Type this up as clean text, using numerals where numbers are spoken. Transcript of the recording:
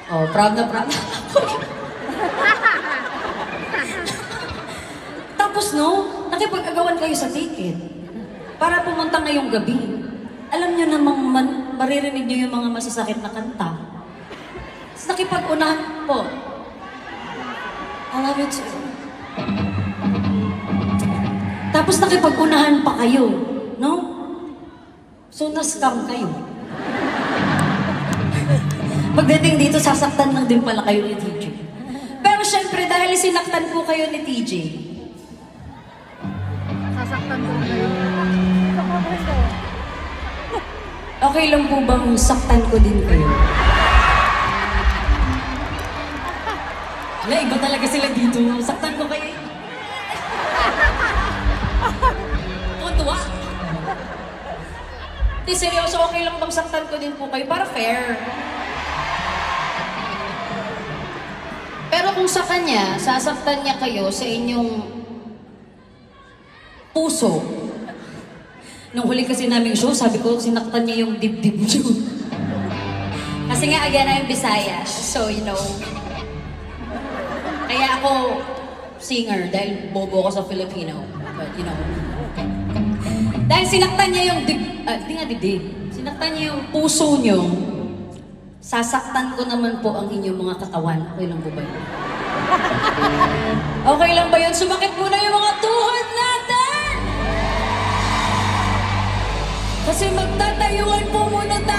Oh, proud na proud. Tapos no, nakipag-agawan kayo sa ticket para pumunta ngayong gabi. Alam nyo namang maririnig nyo yung mga masasakit na kanta. Tapos nakipag-unahan po. I love you too. Tapos nakipag-unahan pa kayo, no? So, na-scam kayo. Pagdating dito, sasaktan lang din pala kayo ni TJ. Pero syempre, dahil sinaktan po kayo ni TJ, Sasaktan ko kayo. okay lang po bang saktan ko din kayo? Wala, iba talaga sila dito. Saktan ko kayo. Tuwa. Di seryoso, okay lang bang saktan ko din po kayo? Para fair. Pero kung sa kanya, sasaktan niya kayo sa inyong puso. Nung huli kasi naming show, sabi ko, sinaktan niya yung dibdib niyo. Kasi nga, again, I'm Visayas. So, you know. Kaya ako, singer, dahil bobo ako sa Filipino. But, you know. Dahil sinaktan niya yung hindi nga dibdib. Sinaktan niya yung puso niyo. Sasaktan ko naman po ang inyong mga katawan. Okay lang po ba yun? Okay lang ba yun? Sumakit muna yung mga tuhod natin! Kasi magtatayuan po muna tayo!